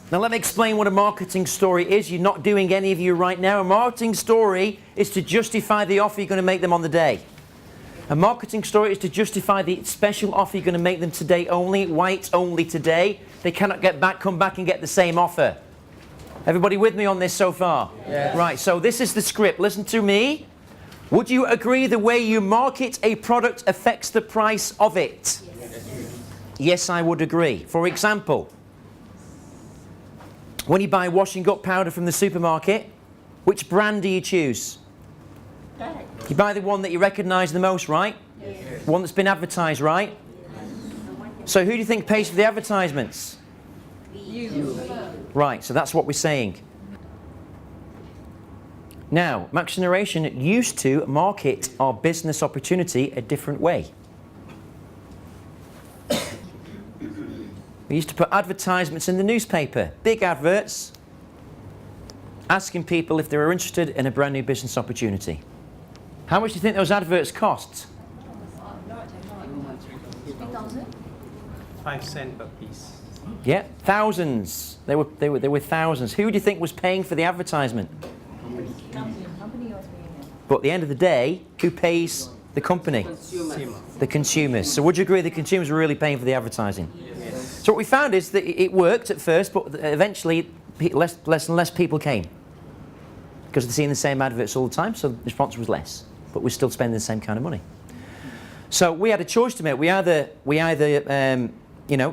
Now let me explain what a marketing story is. You're not doing any of you right now. A marketing story is to justify the offer you're going to make them on the day. A marketing story is to justify the special offer you're going to make them today only, why it's only today. They cannot come back and get the same offer. Everybody with me on this so far? Yes. Right, so this is the script. Listen to me. Would you agree the way you market a product affects the price of it? Yes, yes, I would agree. For example, when you buy washing up powder from the supermarket, which brand do you choose? You buy the one that you recognise the most, right? Yes. One that's been advertised, right? Yes. So who do you think pays for the advertisements? You. Right, so that's what we're saying. Now, Max Generation used to market our business opportunity a different way. We used to put advertisements in the newspaper, big adverts, asking people if they were interested in a brand new business opportunity. How much do you think those adverts cost? 5 cents per piece. Yeah, thousands. They were thousands. Who do you think was paying for the advertisement? But at the end of the day, who pays the company? The consumers. So would you agree the consumers were really paying for the advertising? Yes. So what we found is that it worked at first, but eventually less and less people came. Because they're seeing the same adverts all the time, so the response was less. But we're still spending the same kind of money. So we had a choice to make. We either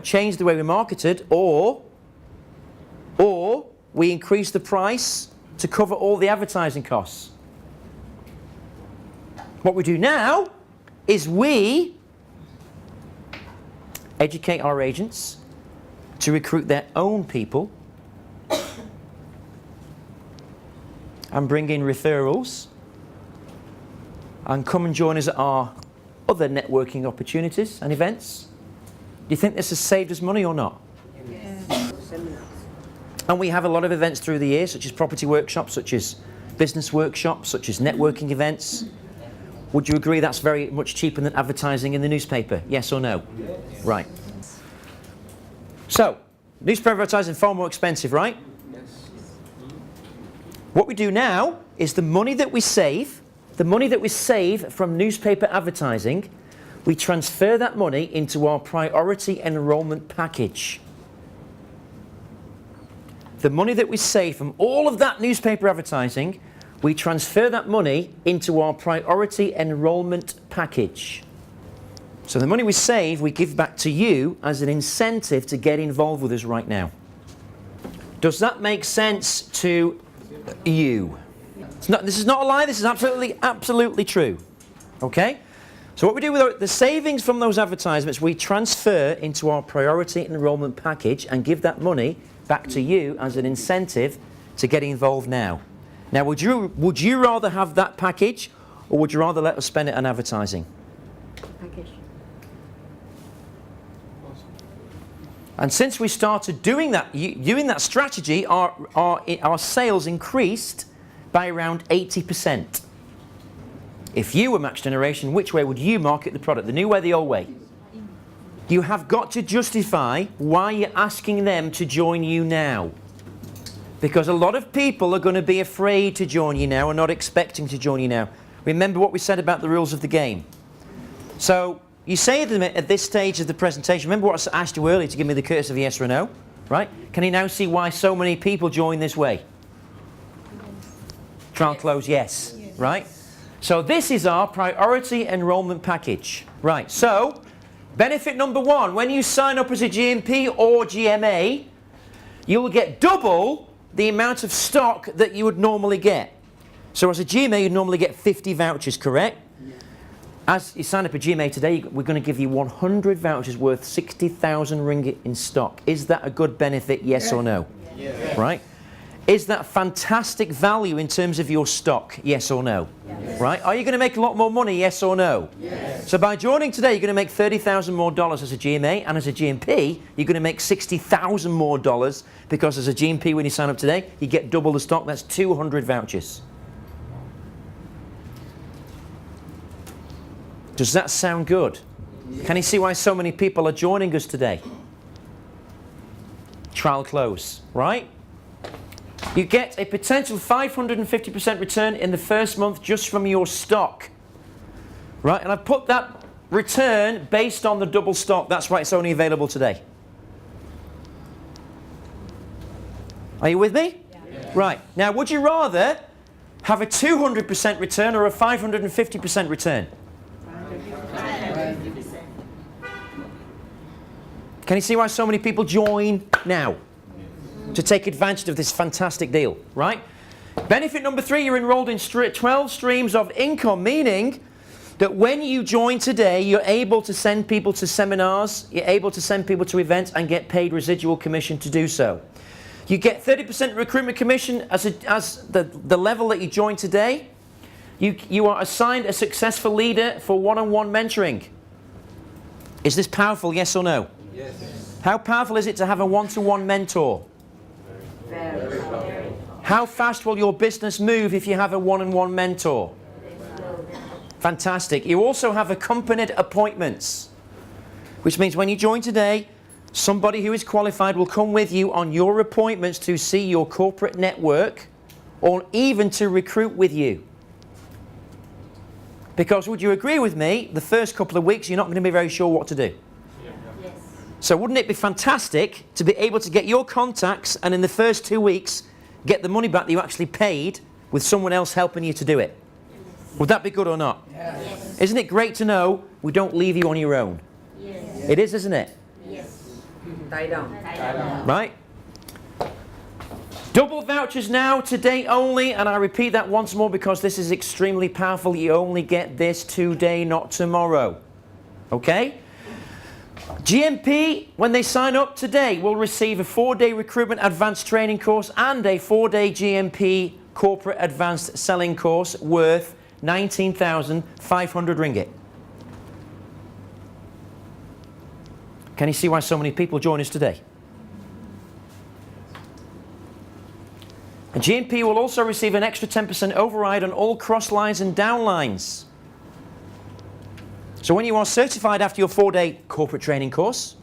changed the way we marketed, or we increased the price to cover all the advertising costs. What we do now is we educate our agents to recruit their own people and bring in referrals and come and join us at our other networking opportunities and events. Do you think this has saved us money or not? Yes. And we have a lot of events through the year, such as property workshops, such as business workshops, such as networking events. Would you agree that's very much cheaper than advertising in the newspaper? Yes or no? Yes. Right. So, newspaper advertising is far more expensive, right? Yes. What we do now is the money that we save from newspaper advertising, we transfer that money into our priority enrollment package. The money that we save from all of that newspaper advertising, we transfer that money into our priority enrollment package. So the money we save, we give back to you as an incentive to get involved with us right now. Does that make sense to you? This is not a lie, this is absolutely true. Okay? So what we do with the savings from those advertisements, we transfer into our priority enrollment package and give that money back to you as an incentive to get involved now. Now, would you rather have that package, or would you rather let us spend it on advertising? Package. And since we started doing that strategy, our sales increased by around 80%. If you were Max Generation, which way would you market the product? The new way, the old way? You have got to justify why you're asking them to join you now. Because a lot of people are going to be afraid to join you now and not expecting to join you now. Remember what we said about the rules of the game. So you say to them at this stage of the presentation, remember what I asked you earlier to give me the courtesy of a yes or a no, right? Can you now see why so many people join this way? Trial close, yes, right? So this is our priority enrollment package. Right, so benefit number one, when you sign up as a GMP or GMA, you will get double the amount of stock that you would normally get. So as a GMA, you'd normally get 50 vouchers, correct? Yeah. As you sign up a GMA today, we're going to give you 100 vouchers worth 60,000 ringgit in stock. Is that a good benefit, yes or no? Yeah. Right? Is that fantastic value in terms of your stock, yes or no? Yes. Right? Are you going to make a lot more money, yes or no? Yes. So by joining today, you're going to make $30,000 more as a GMA, and as a GMP, you're going to make $60,000 more because as a GMP, when you sign up today, you get double the stock. That's 200 vouchers. Does that sound good? Yes. Can you see why so many people are joining us today? trial close, right? You get a potential 550% return in the first month just from your stock, right? And I've put that return based on the double stock. That's why it's only available today. Are you with me? Yeah. Right. Now, would you rather have a 200% return or a 550% return? 550%. Can you see why so many people join now? To take advantage of this fantastic deal, right? Benefit number 3, you're enrolled in 12 streams of income, meaning that when you join today, you're able to send people to seminars, you're able to send people to events and get paid residual commission to do so. You get 30% recruitment commission as the level that you join today. You are assigned a successful leader for one-on-one mentoring. Is this powerful, yes or no? Yes. How powerful is it to have a one-to-one mentor? Very powerful. How fast will your business move if you have a one-on-one mentor? Fantastic. You also have accompanied appointments, which means when you join today, somebody who is qualified will come with you on your appointments to see your corporate network or even to recruit with you. Because would you agree with me, the first couple of weeks you're not going to be very sure what to do. Yes. So wouldn't it be fantastic to be able to get your contacts and in the first 2 weeks get the money back that you actually paid with someone else helping you to do it? Yes. Would that be good or not? Yes. Isn't it great to know we don't leave you on your own? Yes. It is, isn't it? Yes. Tie down. Right? Double vouchers now, today only, and I repeat that once more because this is extremely powerful. You only get this today, not tomorrow. Okay? GMP, when they sign up today, will receive a 4-day recruitment advanced training course and a 4-day GMP corporate advanced selling course worth 19,500 ringgit. Can you see why so many people join us today? And GMP will also receive an extra 10% override on all cross lines and down lines. So when you are certified after your 4-day corporate training course,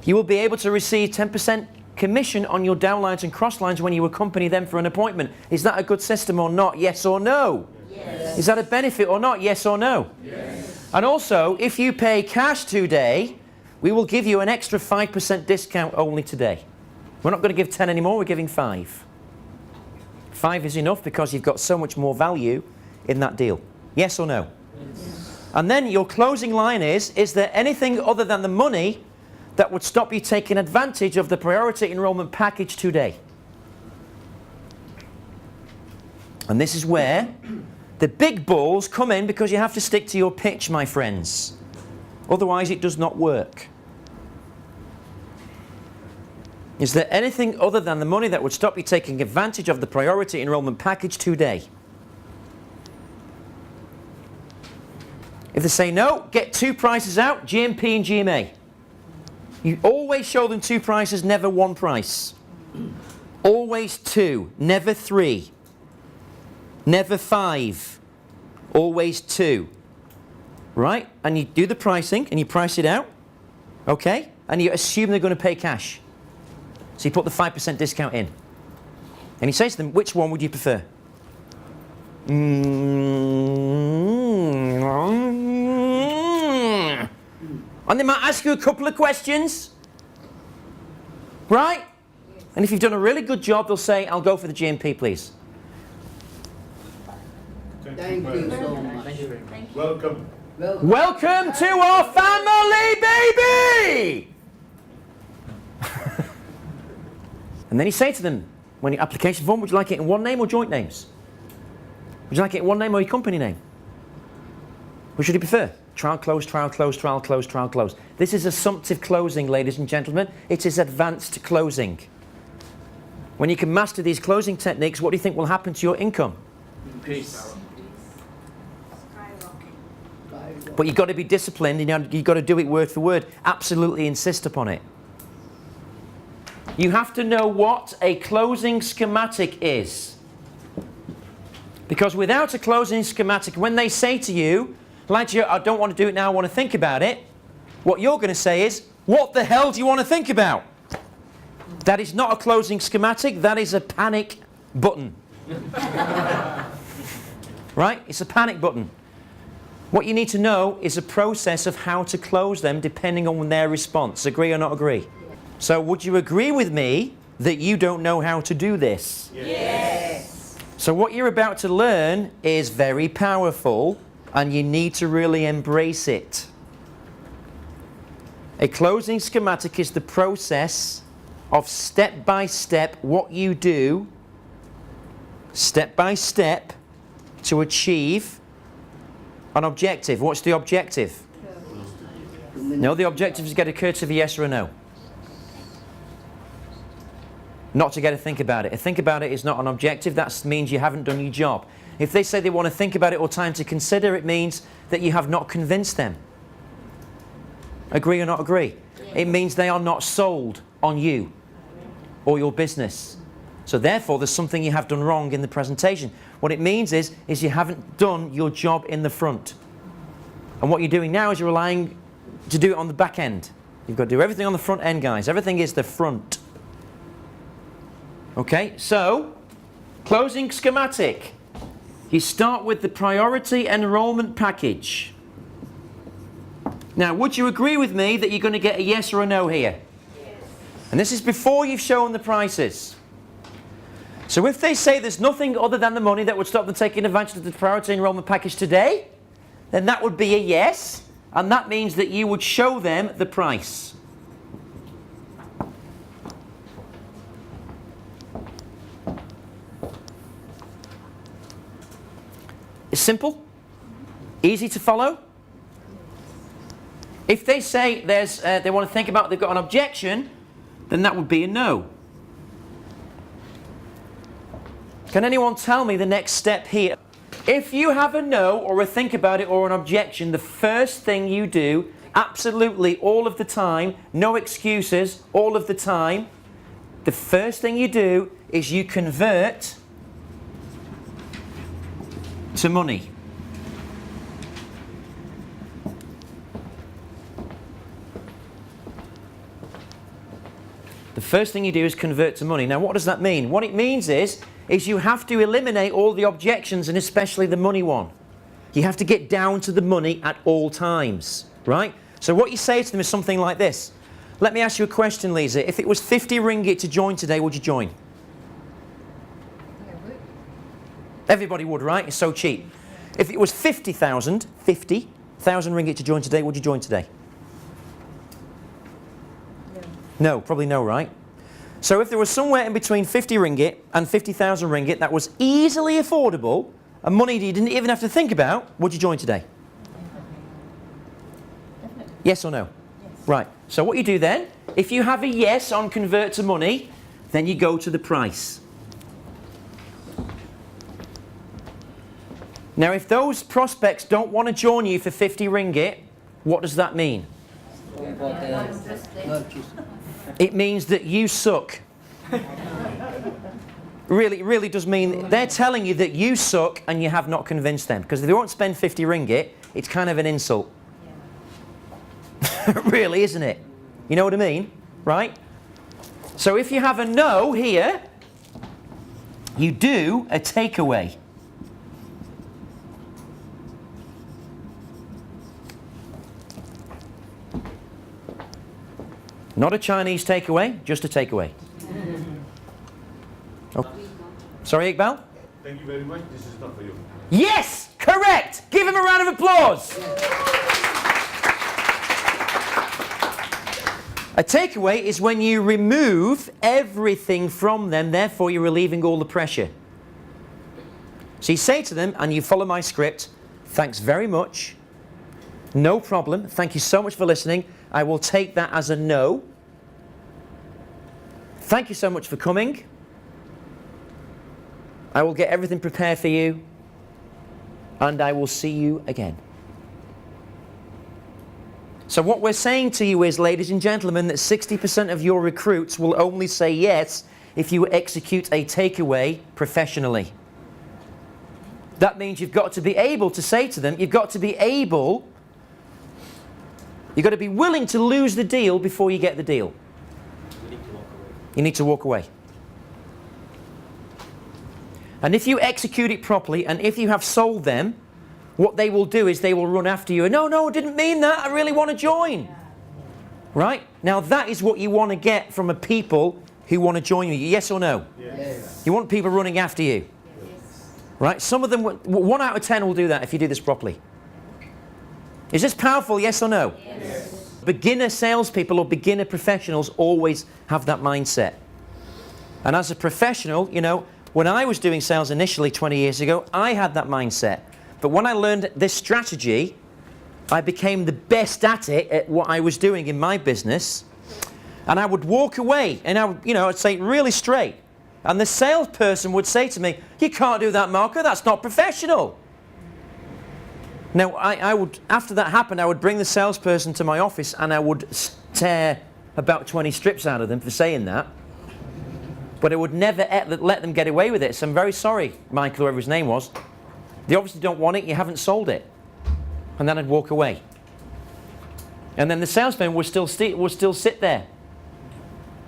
you will be able to receive 10% commission on your downlines and cross lines when you accompany them for an appointment. Is that a good system or not? Yes or no? Yes. Is that a benefit or not? Yes or no? Yes. And also, if you pay cash today, we will give you an extra 5% discount only today. We're not going to give 10 anymore, we're giving 5. 5 is enough because you've got so much more value in that deal. Yes or no? Yes. And then your closing line is there anything other than the money that would stop you taking advantage of the priority enrollment package today? And this is where the big balls come in, because you have to stick to your pitch, my friends. Otherwise it does not work. Is there anything other than the money that would stop you taking advantage of the priority enrollment package today? If they say no, get 2 prices out, GMP and GMA. You always show them 2 prices, never 1 price. Always 2, never 3. Never 5. Always 2. Right? And you do the pricing and you price it out. Okay? And you assume they're going to pay cash. So you put the 5% discount in. And you say to them, which one would you prefer? And they might ask you a couple of questions. Right? And if you've done a really good job, they'll say, I'll go for the GMP, please. Thank you so much. Welcome. Welcome to our family, baby! And then you say to them, when your application form, would you like it in one name or joint names? Would you like it in one name or your company name? Which should you prefer? Trial close, trial close, trial close, trial close. This is assumptive closing, ladies and gentlemen. It is advanced closing. When you can master these closing techniques, what do you think will happen to your income? Peace. But you've got to be disciplined, you've got to do it word for word. Absolutely insist upon it. You have to know what a closing schematic is. Because without a closing schematic, when they say to you, Elijah, I don't want to do it now, I want to think about it, what you're going to say is, what the hell do you want to think about? That is not a closing schematic, that is a panic button. Right? It's a panic button. What you need to know is a process of how to close them depending on their response. Agree or not agree? So would you agree with me that you don't know how to do this? Yes. So what you're about to learn is very powerful and you need to really embrace it. A closing schematic is the process of step by step what you do, step by step, to achieve an objective. What's the objective? No, the objective is to get a cursive yes or a no. Not to get a think about it. A think about it is not an objective. That means you haven't done your job. If they say they want to think about it or time to consider, it means that you have not convinced them. Agree or not agree? It means they are not sold on you or your business. So therefore, there's something you have done wrong in the presentation. What it means is you haven't done your job in the front. And what you're doing now is you're relying to do it on the back end. You've got to do everything on the front end, guys. Everything is the front. Okay, so closing schematic. You start with the priority enrollment package. Now, would you agree with me that you're going to get a yes or a no here? Yes. And this is before you've shown the prices. So if they say there's nothing other than the money that would stop them taking advantage of the priority enrollment package today, then that would be a yes, and that means that you would show them the price. It's simple, easy to follow. If they say they want to think about, they've got an objection, then that would be a no. Can anyone tell me the next step here? If you have a no or a think about it or an objection, the first thing you do, absolutely all of the time, no excuses, all of the time, the first thing you do is you convert to money. The first thing you do is convert to money. Now, what does that mean? What it means is you have to eliminate all the objections, and especially the money one. You have to get down to the money at all times, right? So what you say to them is something like this. Let me ask you a question, Lisa. If it was 50 ringgit to join today, would you join? Yeah, would. Everybody would, right? It's so cheap. If it was 50,000 ringgit to join today, would you join today? No. No, probably no, right? So if there was somewhere in between 50 ringgit and 50,000 ringgit that was easily affordable and money you didn't even have to think about, would you join today? Definitely. Yes or no? Yes. Right. So what you do then, if you have a yes on convert to money, then you go to the price. Now, if those prospects don't want to join you for 50 ringgit, what does that mean? It means that you suck. Really, it really does mean they're telling you that you suck and you have not convinced them. Because if they won't spend 50 ringgit, it's kind of an insult. Yeah. Really, isn't it? You know what I mean? Right? So if you have a no here, you do a takeaway. Not a Chinese takeaway, just a takeaway. Oh. Sorry, Iqbal? Thank you very much. This is not for you. Yes! Correct! Give him a round of applause! A takeaway is when you remove everything from them, therefore you're relieving all the pressure. So you say to them, and you follow my script, thanks very much, no problem, thank you so much for listening, I will take that as a no. Thank you so much for coming. I will get everything prepared for you, and I will see you again. So what we're saying to you is, ladies and gentlemen, that 60% of your recruits will only say yes if you execute a takeaway professionally. That means you've got to be able to say to them, you've got to be willing to lose the deal before you get the deal. You need to walk away. And if you execute it properly, and if you have sold them, what they will do is they will run after you. No, I didn't mean that. I really want to join. Right? Now that is what you want to get from a people who want to join you. Yes or no? Yes. You want people running after you. Right? Some of them, 1 out of 10 will do that if you do this properly. Is this powerful? Yes or no? Yes. Beginner salespeople or beginner professionals always have that mindset. And as a professional, you know, when I was doing sales initially 20 years ago, I had that mindset. But when I learned this strategy, I became the best at it, at what I was doing in my business. And I would walk away and I would, you know, I'd say it really straight. And the salesperson would say to me, "You can't do that, Marco, that's not professional." Now, I would, after that happened, I would bring the salesperson to my office and I would tear about 20 strips out of them for saying that. But I would never let them get away with it. So I'm very sorry, Michael, whoever his name was. You obviously don't want it, you haven't sold it. And then I'd walk away. And then the salesman would still sit there.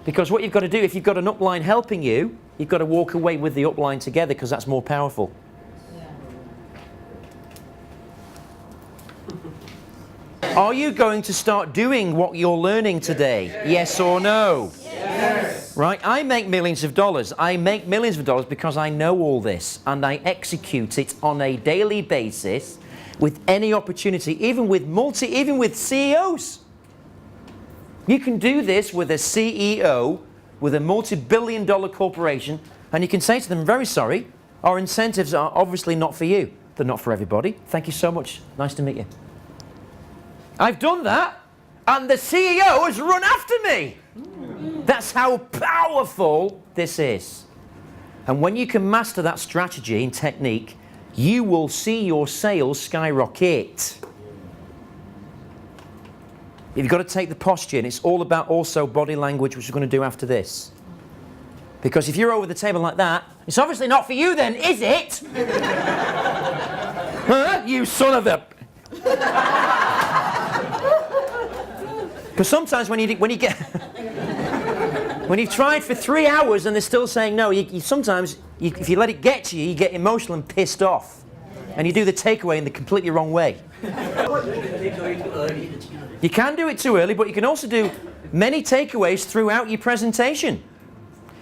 Because what you've got to do, if you've got an upline helping you, you've got to walk away with the upline together because that's more powerful. Are you going to start doing what you're learning today? Yes or no? Yes. Right? I make millions of dollars. I make millions of dollars because I know all this and I execute it on a daily basis with any opportunity, even with CEOs. You can do this with a CEO, with a multi-billion-dollar corporation, and you can say to them, "Very sorry, our incentives are obviously not for you. They're not for everybody. Thank you so much. Nice to meet you." I've done that, and the CEO has run after me. That's how powerful this is. And when you can master that strategy and technique, you will see your sales skyrocket. You've got to take the posture, and it's all about also body language, which we're going to do after this. Because if you're over the table like that, it's obviously not for you then, is it? Huh? You son of a... Because sometimes when you've tried for 3 hours and they're still saying no, sometimes if you let it get to you, you get emotional and pissed off. And you do the takeaway in the completely wrong way. You can do it too early, but you can also do many takeaways throughout your presentation.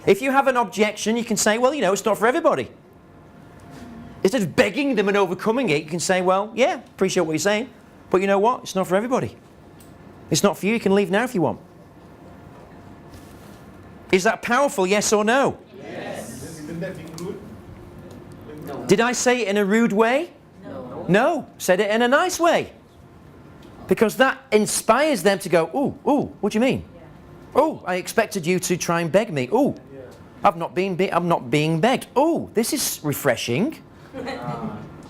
If you have an objection, you can say, "Well, you know, it's not for everybody." Instead of begging them and overcoming it, you can say, "Well, yeah, appreciate what you're saying, but you know what? It's not for everybody. It's not for you. You can leave now if you want." Is that powerful, yes or no? Yes. Isn't that include? No. Did I say it in a rude way? No. No, said it in a nice way. Because that inspires them to go, "Ooh, what do you mean? Oh, I expected you to try and beg me. Oh, I'm not being begged. Oh, this is refreshing."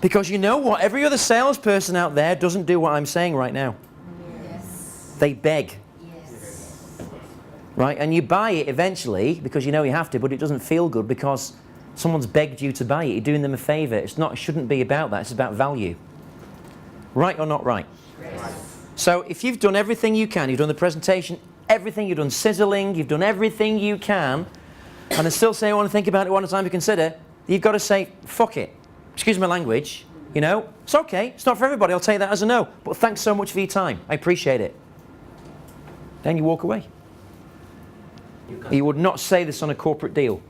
Because you know what? Every other salesperson out there doesn't do what I'm saying right now. Yes. They beg. Yes. Right? And you buy it eventually because you know you have to, but it doesn't feel good because someone's begged you to buy it. You're doing them a favor. It shouldn't be about that. It's about value. Right or not right? Yes. So if you've done everything you can, you've done the presentation, everything, you've done sizzling, you've done everything you can, and they still say, "I want to think about it one time to consider," you've got to say, "Fuck it. Excuse my language. You know, it's okay. It's not for everybody. I'll take that as a no. But thanks so much for your time. I appreciate it." Then you walk away. You would not say this on a corporate deal.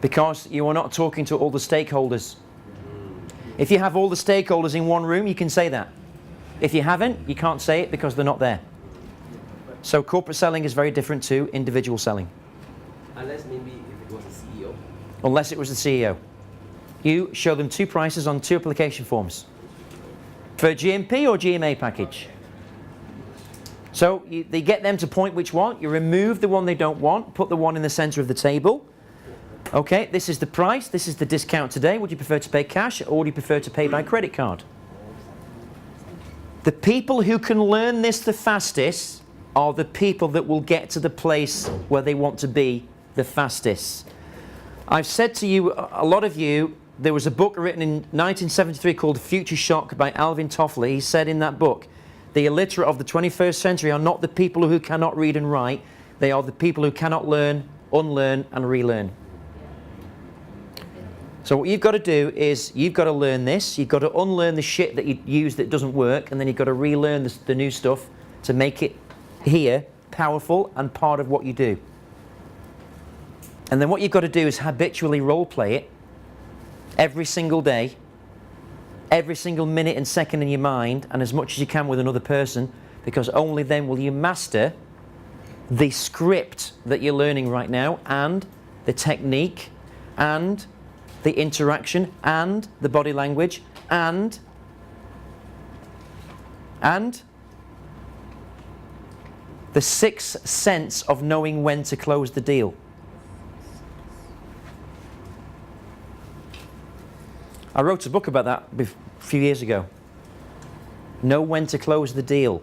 Because you are not talking to all the stakeholders. If you have all the stakeholders in one room, you can say that. If you haven't, you can't say it because they're not there. So corporate selling is very different to individual selling. Unless maybe if it was a CEO. Unless it was the CEO. You show them 2 prices on 2 application forms. For a GMP or GMA package. So they get them to point which one. You remove the one they don't want, put the one in the center of the table. Okay, this is the price, this is the discount today. Would you prefer to pay cash or would you prefer to pay by credit card? The people who can learn this the fastest are the people that will get to the place where they want to be the fastest. I've said to you, a lot of you, there was a book written in 1973 called Future Shock by Alvin Toffler. He said in that book, The illiterate of the 21st century are not the people who cannot read and write. They are the people who cannot learn, unlearn, and relearn. So what you've got to do is you've got to learn this. You've got to unlearn the shit that you use that doesn't work, and then you've got to relearn the new stuff to make it here powerful and part of what you do. And then what you've got to do is habitually role play it every single day, every single minute and second in your mind, and as much as you can with another person, because only then will you master the script that you're learning right now, and the technique, and the interaction, and the body language, and the sixth sense of knowing when to close the deal. I wrote a book about that a few years ago. Know when to close the deal.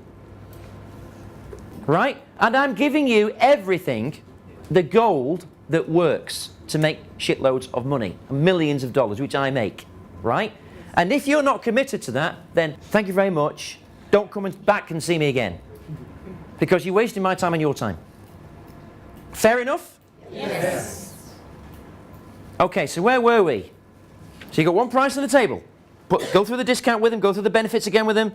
Right? And I'm giving you everything, the gold that works to make shitloads of money, millions of dollars, which I make. Right? And if you're not committed to that, then thank you very much. Don't come back and see me again. Because you're wasting my time and your time. Fair enough? Yes. Okay, so where were we? So you got one price on the table. Go through the discount with him, go through the benefits again with him.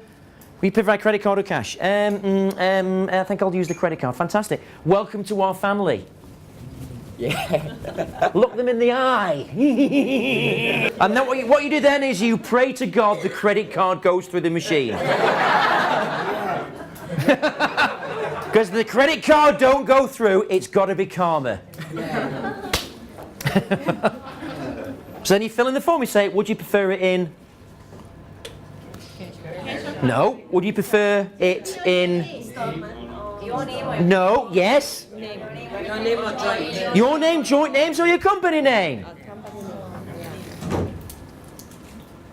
Will you provide credit card or cash? I think I'll use the credit card. Fantastic. Welcome to our family. Yeah. Look them in the eye. And then what you do then is you pray to God the credit card goes through the machine. Because the credit card don't go through, it's got to be karma. So then you fill in the form, you say, would you prefer it in? No. Would you prefer it in? Your name or No. Yes. Your name or joint? Your name, joint names, or your company name?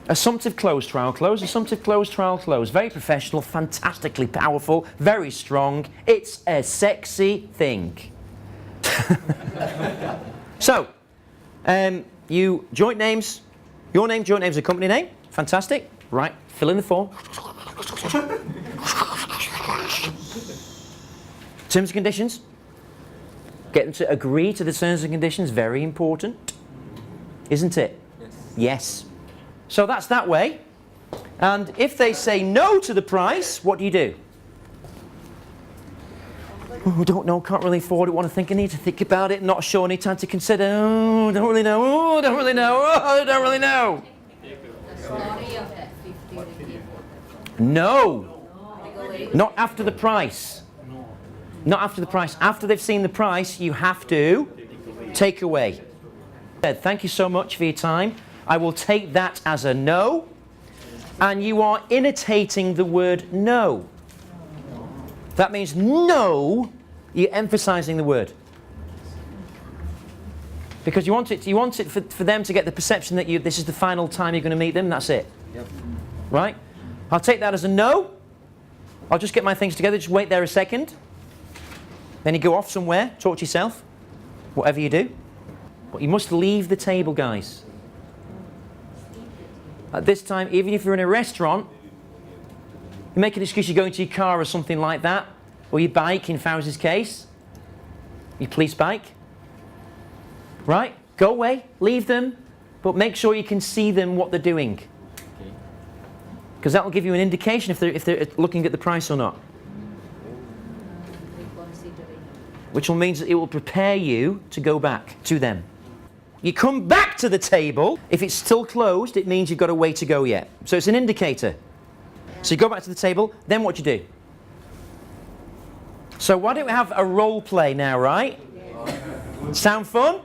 Assumptive close, trial close, assumptive close, trial close. Very professional, fantastically powerful, very strong. It's a sexy thing. So, you joint names, your name, joint names, a company name. Fantastic. Right, fill in the form. Terms and conditions. Get them to agree to the terms and conditions. Very important. Isn't it? Yes. So that's that way. And if they say no to the price, what do you do? Oh, don't know, can't really afford it, want to think, I need to think about it, not sure, need time to consider, oh, don't really know, oh, don't really know, oh, don't really know. the story of that 50 ringgit? No, not after the price. Not after the price. After they've seen the price, you have to take away. Thank you so much for your time. I will take that as a no. And you are imitating the word no. That means no, you're emphasizing the word. Because you want it for them to get the perception that this is the final time you're going to meet them, that's it. Yep. Right? I'll take that as a no. I'll just get my things together, just wait there a second. Then you go off somewhere, talk to yourself, whatever you do. But you must leave the table, guys. At this time, even if you're in a restaurant, you make an excuse, you're going to your car or something like that, or your bike in Fowz's case, your police bike. Right? Go away, leave them, but make sure you can see them what they're doing. Because that will give you an indication if they're looking at the price or not. Which will mean that it will prepare you to go back to them. You come back to the table. If it's still closed, it means you've got a way to go yet. So it's an indicator. So you go back to the table, then what do you do? So why don't we have a role play now, right? Sound fun?